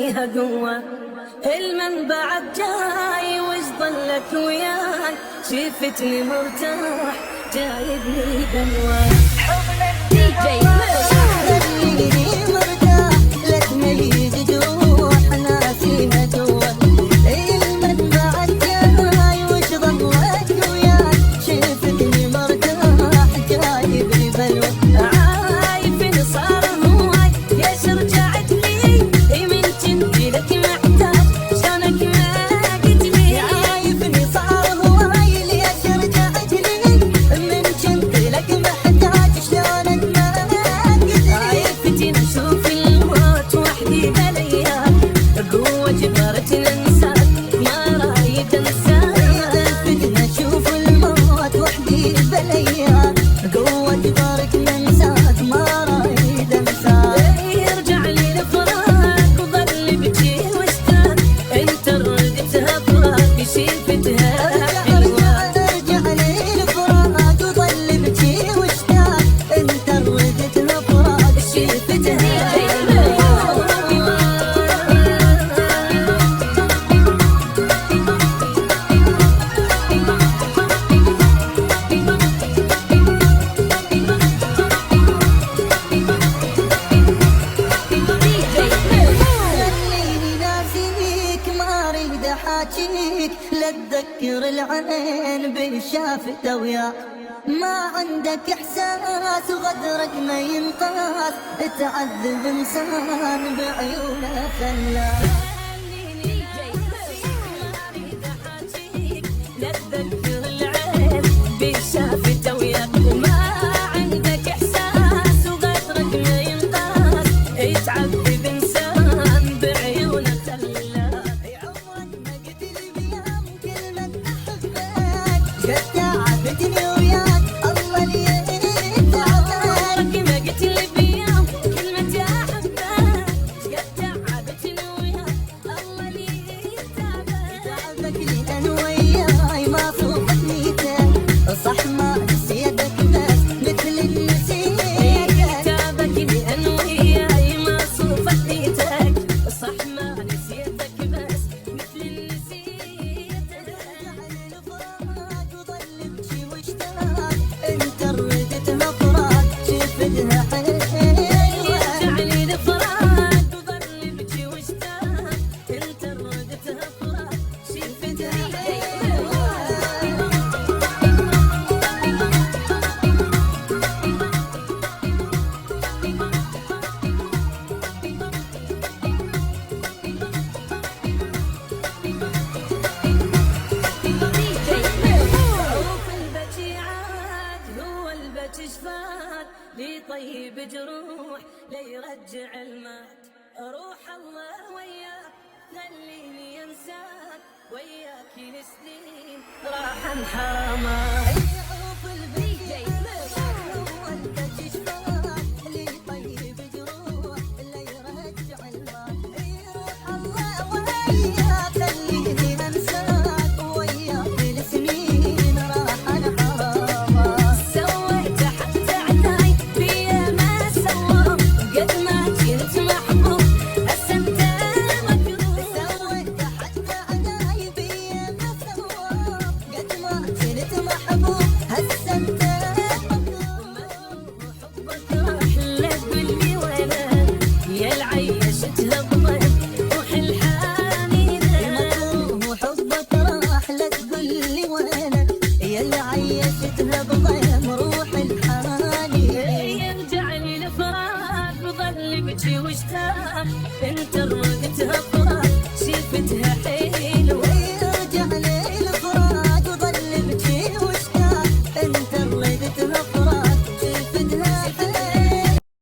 فيها قوة. المنبع جاي وش ظلك وياي، شفتني مرتاح جايبني بلوى. دي جي خليني مرتاح لا تميز جروحنا فيها جوا. المنبع جاي وش ظلك وياي، شفتني مرتاح جايبني بلوى. عايفني صار هواي ليش رجعت لي، من كنت لك محتاج شلونك ما قلت لي. عايفني صار هواي ليش رجعت لي، من كنت لك محتاج شلونك ما قلت لي. عايفتني اشوف الموت وحدي بلياك، قوة جبرت ننساك ما رايد انساك. عايفتني اشوف الموت وحدي بلياك، قوة جبرت ننساك ما رايد انساك. يرجع لي الفراق وظل بجي واشتاق، انت ردتها فراق شفتها حلوة. ارجع لي الفراق وظل بجي واشتاق، انت ردتها فراق شفتها حلوة. خليني ناسيك ما اريد احاكيك، لا تذكر العين بالشافته وياك. ما عندك احساس وغدرك ما ينقاس، تعذب انسان بعيونه خلاك. خليني ناسيك ما اريد احاكيك، لا تذكر العين بالشافته وياك. ما عندك احساس وغدرك ما ينقاس، تعذب انسان بعيونه خلاك. عمرك ما قلت لي بيوم كلمة احبك، قد تعبتني وياك الله لي تعبك. عمرك ما قلت لي بيوم كلمة احبك، قد تعبتني وياك الله لي تعبك. تعبك لي انا وياي ما صوبت نيتك، صح ما نسيتك بس مثل النسيت. تعبك لي انا وياي ما صوبت نيتك، صح ما نسيتك بس مثل النسيت. رجع لي الفراق وظل بجي واشتاق، انت ردتها فراق شفتها حلوة. رجع لي الفراق وظل بجي واشتاق، انت ردتها فراق شفتها حلوة. عوف البجيعات هو البجشفات، لي طيب جروح لي يرجع المات. روح الله وياك خليني انساك، وياك السنين راح حرامات. عوف البجيعات هو البجشفات، لي طيب جروح لي يرجع المات. روح الله وياك خليني انساك، وياك السنين راح حرامات. سويت حتى عناي فيا ما سوى، قد ما كنت محبوب هسه انت مكروه. سويت حتى عناي فيا ما سوى، قد ما كنت محبوب هسه انت مكروه. حبك راح لا تقول لي وينه، يا العيشتها بضيف روح الحنينه. مكروه حبك راح لا تقول لي وينه، يا اللي عيشتها بضيم روح الحنينه. يرجع لي الفراق وظل بجي واشتاق، انت ردتها فراق شفتها حلوة.